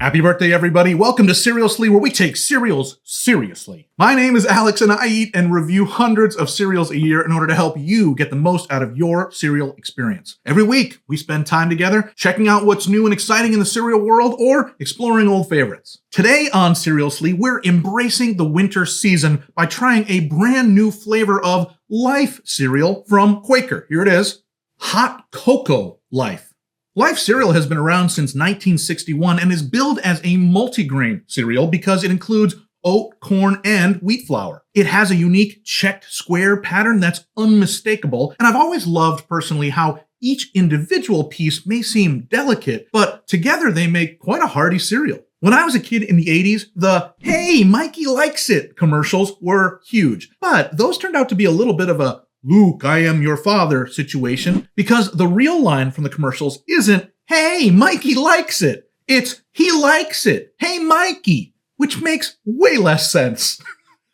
Happy birthday, everybody. Welcome to Seriously, where we take cereals seriously. My name is Alex, and I eat and review hundreds of cereals a year in order to help you get the most out of your cereal experience. Every week, we spend time together checking out what's new and exciting in the cereal world or exploring old favorites. Today on Seriously, we're embracing the winter season by trying a brand new flavor of Life cereal from Quaker. Here it is, Hot Cocoa Life. Life cereal has been around since 1961 and is billed as a multigrain cereal because it includes oat, corn, and wheat flour. It has a unique checked square pattern that's unmistakable, and I've always loved personally how each individual piece may seem delicate, but together they make quite a hearty cereal. When I was a kid in the 80s, the "Hey, Mikey likes it" commercials were huge, but those turned out to be a little bit of a "Luke, I am your father" situation, because the real line from the commercials isn't "Hey, Mikey likes it." It's "He likes it. Hey, Mikey," which makes way less sense.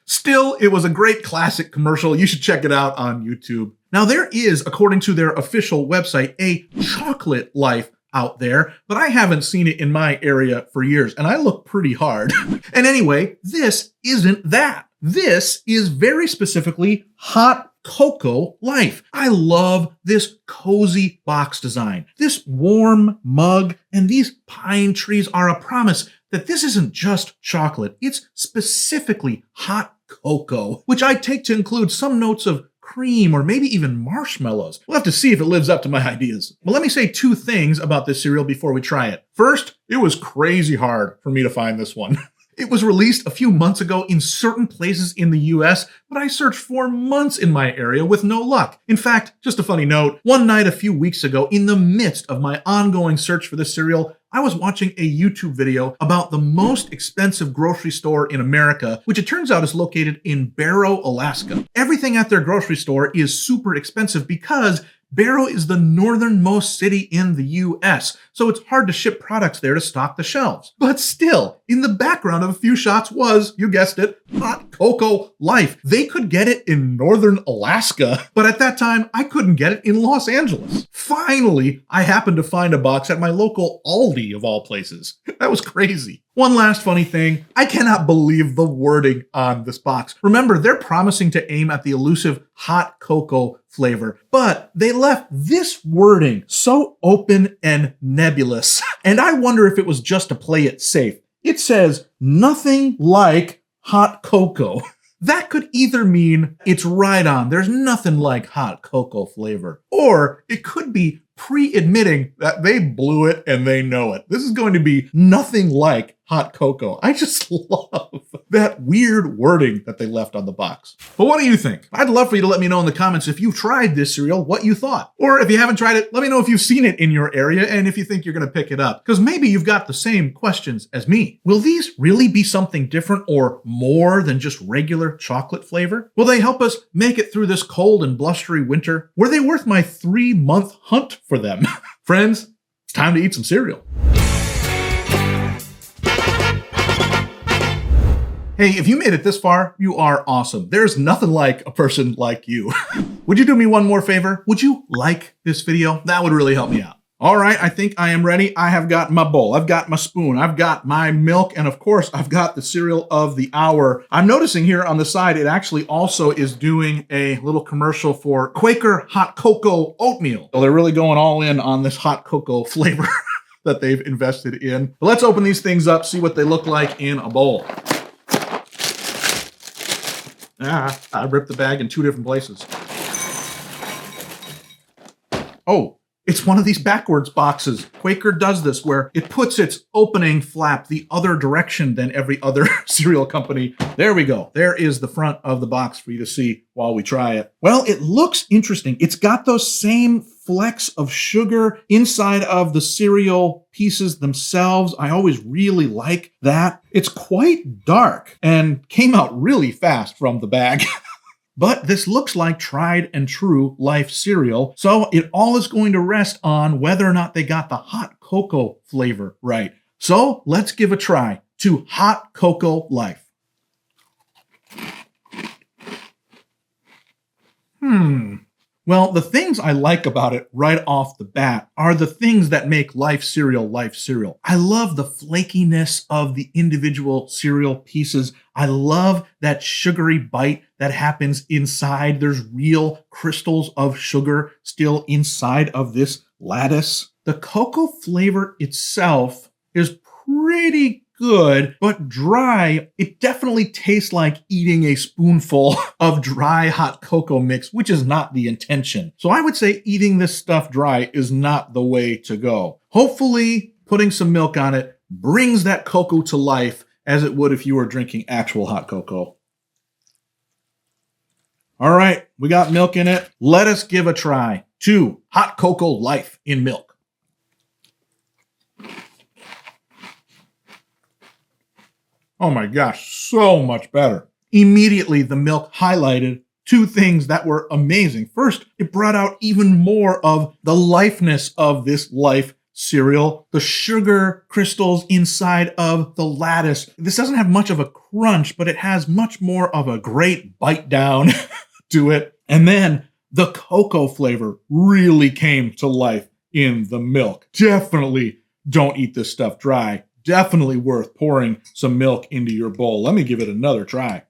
Still, it was a great classic commercial. You should check it out on YouTube. Now, there is, according to their official website, a chocolate Life out there, but I haven't seen it in my area for years, and I look pretty hard. And anyway, this isn't that. This is very specifically Hot Cocoa Life. I love this cozy box design. This warm mug and these pine trees are a promise that this isn't just chocolate, it's specifically hot cocoa, which I take to include some notes of cream or maybe even marshmallows. We'll have to see if it lives up to my ideas. Well, let me say two things about this cereal before we try it. First, it was crazy hard for me to find this one. It was released a few months ago in certain places in the US, but I searched for months in my area with no luck. In fact, just a funny note, one night a few weeks ago, in the midst of my ongoing search for this cereal, I was watching a YouTube video about the most expensive grocery store in America, which it turns out is located in Barrow, Alaska. Everything at their grocery store is super expensive because Barrow is the northernmost city in the US, so it's hard to ship products there to stock the shelves. But still, in the background of a few shots was, you guessed it, Hot Cocoa Life. They could get it in northern Alaska, but at that time, I couldn't get it in Los Angeles. Finally, I happened to find a box at my local Aldi of all places. That was crazy. One last funny thing, I cannot believe the wording on this box. Remember, they're promising to aim at the elusive hot cocoa flavor, but they left this wording so open and nebulous. And I wonder if it was just to play it safe. It says, "Nothing like hot cocoa." That could either mean it's right on, there's nothing like hot cocoa flavor, or it could be pre-admitting that they blew it and they know it. This is going to be nothing like hot cocoa. I just love that weird wording that they left on the box. But what do you think? I'd love for you to let me know in the comments if you've tried this cereal, what you thought. Or if you haven't tried it, let me know if you've seen it in your area and if you think you're going to pick it up. Because maybe you've got the same questions as me. Will these really be something different or more than just regular chocolate flavor? Will they help us make it through this cold and blustery winter? Were they worth my 3-month hunt for them? Friends, it's time to eat some cereal. Hey, if you made it this far, you are awesome. There's nothing like a person like you. Would you do me one more favor? Would you like this video? That would really help me out. All right, I think I am ready. I have got my bowl, I've got my spoon, I've got my milk, and of course, I've got the cereal of the hour. I'm noticing here on the side, it actually also is doing a little commercial for Quaker Hot Cocoa Oatmeal. So they're really going all in on this hot cocoa flavor that they've invested in. But let's open these things up, see what they look like in a bowl. I ripped the bag in 2 different places. Oh, it's one of these backwards boxes. Quaker does this where it puts its opening flap the other direction than every other cereal company. There we go. There is the front of the box for you to see while we try it. Well, it looks interesting. It's got those same flecks of sugar inside of the cereal pieces themselves. I always really like that. It's quite dark and came out really fast from the bag. But this looks like tried and true Life cereal, so it all is going to rest on whether or not they got the hot cocoa flavor right. So let's give a try to Hot Cocoa Life. Well, the things I like about it right off the bat are the things that make Life cereal Life cereal. I love the flakiness of the individual cereal pieces. I love that sugary bite that happens inside. There's real crystals of sugar still inside of this lattice. The cocoa flavor itself is pretty good, but dry. It definitely tastes like eating a spoonful of dry hot cocoa mix, which is not the intention. So I would say eating this stuff dry is not the way to go. Hopefully, putting some milk on it brings that cocoa to life as it would if you were drinking actual hot cocoa. All right, we got milk in it. Let us give a try to hot cocoa life in milk. Oh my gosh, so much better. Immediately, the milk highlighted two things that were amazing. First, it brought out even more of the lifeness of this Life cereal, the sugar crystals inside of the lattice. This doesn't have much of a crunch, but it has much more of a great bite down to it. And then the cocoa flavor really came to life in the milk. Definitely don't eat this stuff dry. Definitely worth pouring some milk into your bowl. Let me give it another try.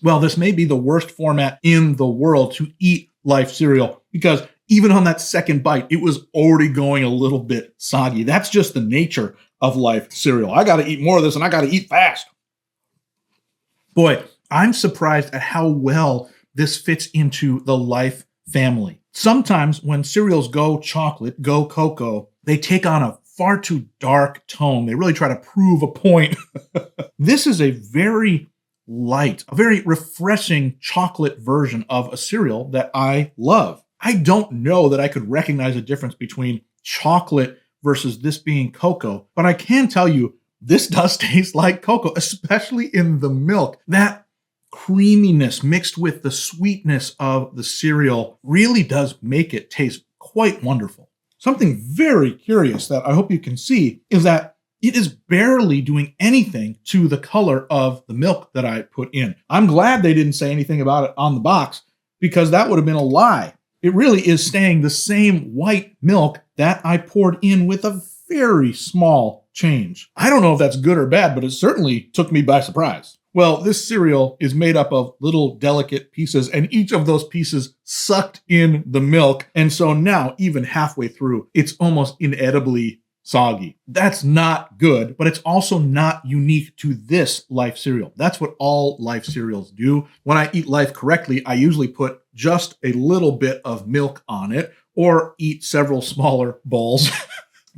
Well, this may be the worst format in the world to eat Life cereal because even on that second bite, it was already going a little bit soggy. That's just the nature of Life cereal. I got to eat more of this and I got to eat fast. Boy, I'm surprised at how well this fits into the Life family. Sometimes when cereals go chocolate, go cocoa, they take on a far too dark tone. They really try to prove a point. This is a very light, a very refreshing chocolate version of a cereal that I love. I don't know that I could recognize a difference between chocolate versus this being cocoa, but I can tell you this does taste like cocoa, especially in the milk. That creaminess mixed with the sweetness of the cereal really does make it taste quite wonderful. Something very curious that I hope you can see is that it is barely doing anything to the color of the milk that I put in. I'm glad they didn't say anything about it on the box because that would have been a lie. It really is staying the same white milk that I poured in with a very small change. I don't know if that's good or bad, but it certainly took me by surprise. Well, this cereal is made up of little delicate pieces, and each of those pieces sucked in the milk. And so now, even halfway through, it's almost inedibly soggy. That's not good, but it's also not unique to this Life cereal. That's what all Life cereals do. When I eat Life correctly, I usually put just a little bit of milk on it or eat several smaller bowls.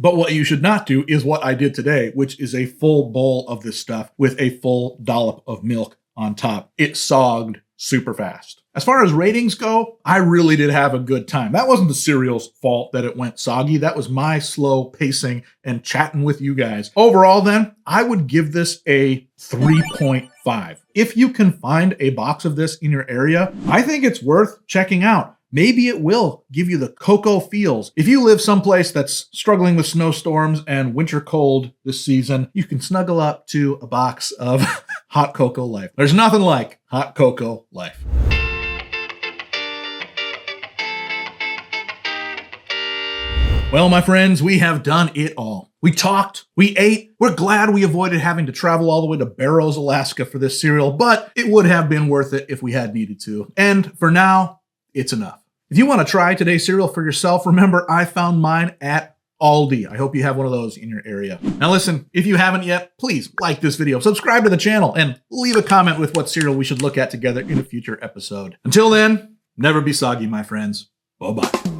But what you should not do is what I did today, which is a full bowl of this stuff with a full dollop of milk on top. It sogged super fast. As far as ratings go, I really did have a good time. That wasn't the cereal's fault that it went soggy. That was my slow pacing and chatting with you guys. Overall then, I would give this a 3.5. If you can find a box of this in your area, I think it's worth checking out. Maybe it will give you the cocoa feels. If you live someplace that's struggling with snowstorms and winter cold this season, you can snuggle up to a box of hot cocoa life. There's nothing like hot cocoa life. Well, my friends, we have done it all. We talked, we ate, we're glad we avoided having to travel all the way to Barrows, Alaska for this cereal, but it would have been worth it if we had needed to. And for now, it's enough. If you want to try today's cereal for yourself, remember I found mine at Aldi. I hope you have one of those in your area. Now listen, if you haven't yet, please like this video, subscribe to the channel, and leave a comment with what cereal we should look at together in a future episode. Until then, never be soggy, my friends. Bye-bye.